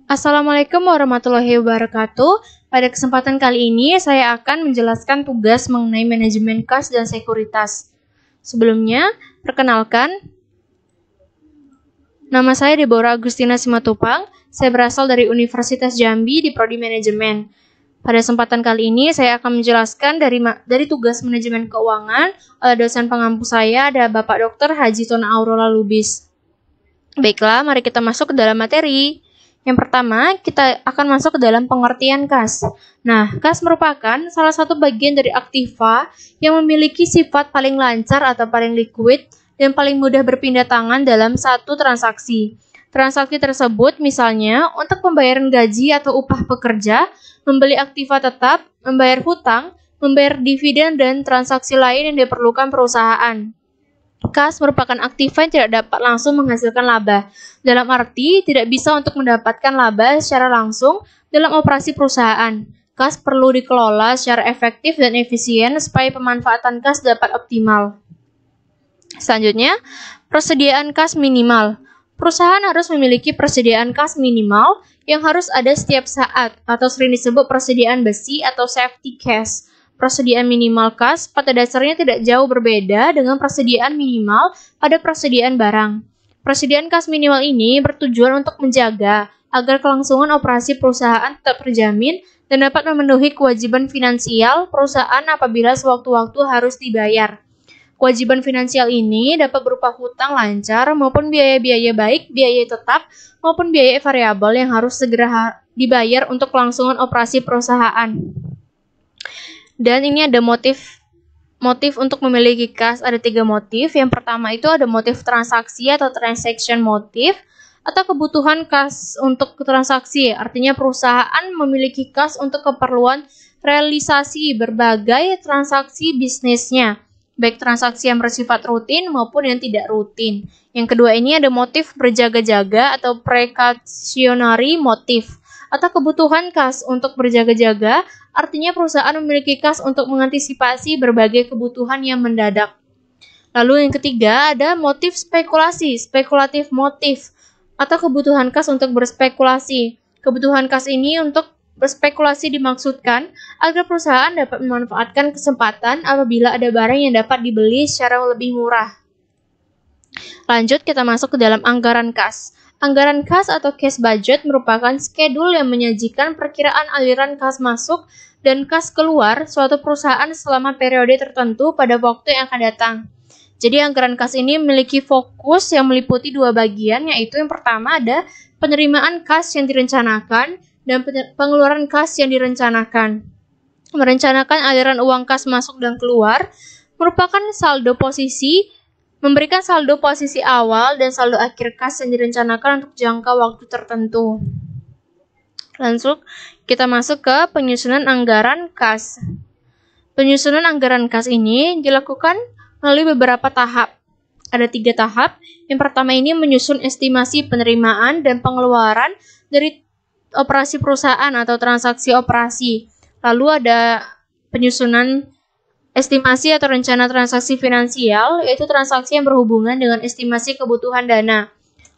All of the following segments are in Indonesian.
Assalamualaikum warahmatullahi wabarakatuh. Pada kesempatan kali ini, saya akan menjelaskan tugas mengenai manajemen kas dan sekuritas. Sebelumnya, perkenalkan, nama saya Deborah Agustina Simatupang. Saya berasal dari Universitas Jambi di Prodi Manajemen. Pada kesempatan kali ini, saya akan menjelaskan dari tugas manajemen keuangan oleh dosen pengampu saya, ada Bapak Dr. Haji Tona Aurora Lubis. Baiklah, mari kita masuk ke dalam materi. Yang pertama, kita akan masuk ke dalam pengertian kas. Nah, kas merupakan salah satu bagian dari aktiva yang memiliki sifat paling lancar atau paling liquid dan paling mudah berpindah tangan dalam satu transaksi. Transaksi tersebut misalnya untuk pembayaran gaji atau upah pekerja, membeli aktiva tetap, membayar hutang, membayar dividen, dan transaksi lain yang diperlukan perusahaan. Kas merupakan aktiva yang tidak dapat langsung menghasilkan laba. Dalam arti, tidak bisa untuk mendapatkan laba secara langsung dalam operasi perusahaan. Kas perlu dikelola secara efektif dan efisien supaya pemanfaatan kas dapat optimal. Selanjutnya, persediaan kas minimal. Perusahaan harus memiliki persediaan kas minimal yang harus ada setiap saat, atau sering disebut persediaan besi atau safety cash. Persediaan minimal kas pada dasarnya tidak jauh berbeda dengan persediaan minimal pada persediaan barang. Persediaan kas minimal ini bertujuan untuk menjaga agar kelangsungan operasi perusahaan tetap terjamin dan dapat memenuhi kewajiban finansial perusahaan apabila sewaktu-waktu harus dibayar. Kewajiban finansial ini dapat berupa hutang lancar maupun biaya-biaya baik biaya tetap maupun biaya variabel yang harus segera dibayar untuk kelangsungan operasi perusahaan. Dan ini ada motif untuk memiliki kas, ada 3 motif. Yang pertama itu ada motif transaksi atau transaction motif atau kebutuhan kas untuk transaksi. Artinya perusahaan memiliki kas untuk keperluan realisasi berbagai transaksi bisnisnya, baik transaksi yang bersifat rutin maupun yang tidak rutin. Yang kedua ini ada motif berjaga-jaga atau precautionary motif atau kebutuhan kas untuk berjaga-jaga. Artinya perusahaan memiliki kas untuk mengantisipasi berbagai kebutuhan yang mendadak. Lalu yang ketiga ada motif spekulasi, spekulatif motif, atau kebutuhan kas untuk berspekulasi. Kebutuhan kas ini untuk berspekulasi dimaksudkan agar perusahaan dapat memanfaatkan kesempatan apabila ada barang yang dapat dibeli secara lebih murah. Lanjut kita masuk ke dalam anggaran kas. Anggaran kas atau cash budget merupakan skedul yang menyajikan perkiraan aliran kas masuk dan kas keluar suatu perusahaan selama periode tertentu pada waktu yang akan datang. Jadi anggaran kas ini memiliki fokus yang meliputi 2 bagian, yaitu yang pertama ada penerimaan kas yang direncanakan dan pengeluaran kas yang direncanakan. Merencanakan aliran uang kas masuk dan keluar merupakan memberikan saldo posisi awal dan saldo akhir kas yang direncanakan untuk jangka waktu tertentu. Langsung kita masuk ke penyusunan anggaran kas. Penyusunan anggaran kas ini dilakukan melalui beberapa tahap. Ada 3 tahap. Yang pertama ini menyusun estimasi penerimaan dan pengeluaran dari operasi perusahaan atau transaksi operasi. Lalu ada penyusunan estimasi atau rencana transaksi finansial, yaitu transaksi yang berhubungan dengan estimasi kebutuhan dana.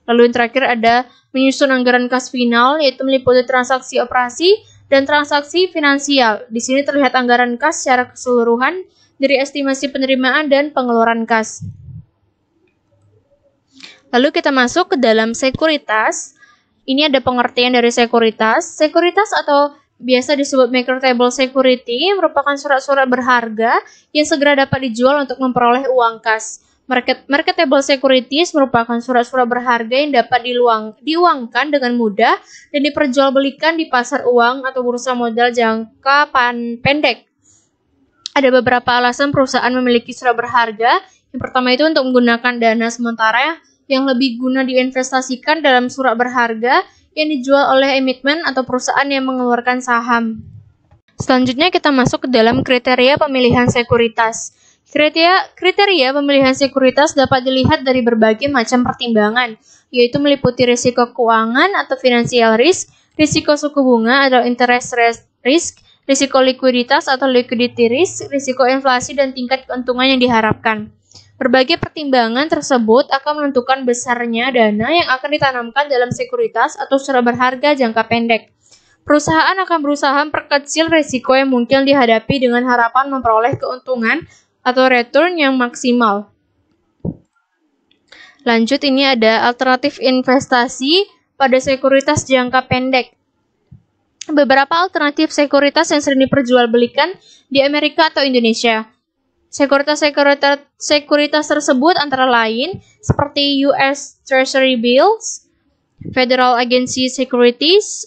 Lalu yang terakhir ada menyusun anggaran kas final, yaitu meliputi transaksi operasi dan transaksi finansial. Di sini terlihat anggaran kas secara keseluruhan dari estimasi penerimaan dan pengeluaran kas. Lalu kita masuk ke dalam sekuritas. Ini ada pengertian dari sekuritas. Sekuritas atau biasa disebut marketable security merupakan surat-surat berharga yang segera dapat dijual untuk memperoleh uang kas. Marketable securities merupakan surat-surat berharga yang dapat diuangkan dengan mudah dan diperjualbelikan di pasar uang atau bursa modal jangka pendek. Ada beberapa alasan perusahaan memiliki surat berharga. Yang pertama itu untuk menggunakan dana sementara yang lebih guna diinvestasikan dalam surat berharga yang dijual oleh emiten atau perusahaan yang mengeluarkan saham. Selanjutnya kita masuk ke dalam kriteria pemilihan sekuritas. Kriteria pemilihan sekuritas dapat dilihat dari berbagai macam pertimbangan, yaitu meliputi risiko keuangan atau financial risk, risiko suku bunga atau interest rate risk, risiko likuiditas atau liquidity risk, risiko inflasi dan tingkat keuntungan yang diharapkan. Berbagai pertimbangan tersebut akan menentukan besarnya dana yang akan ditanamkan dalam sekuritas atau surat berharga jangka pendek. Perusahaan akan berusaha memperkecil risiko yang mungkin dihadapi dengan harapan memperoleh keuntungan atau return yang maksimal. Lanjut, ini ada alternatif investasi pada sekuritas jangka pendek. Beberapa alternatif sekuritas yang sering diperjualbelikan di Amerika atau Indonesia. Sekuritas tersebut antara lain seperti US Treasury Bills, Federal Agency Securities,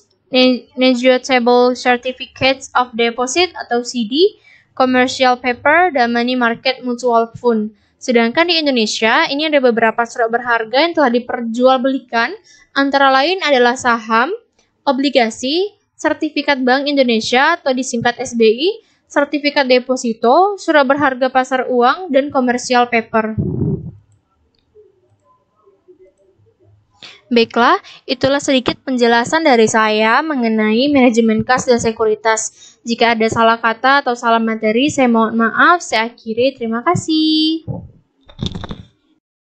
Negotiable Certificates of Deposit atau CD, Commercial Paper, dan Money Market Mutual Fund. Sedangkan di Indonesia, ini ada beberapa surat berharga yang telah diperjualbelikan, antara lain adalah saham, obligasi, sertifikat Bank Indonesia atau disingkat SBI, sertifikat deposito, surat berharga pasar uang, dan commercial paper. Baiklah, itulah sedikit penjelasan dari saya mengenai manajemen kas dan sekuritas. Jika ada salah kata atau salah materi, saya mohon maaf. Saya akhiri. Terima kasih.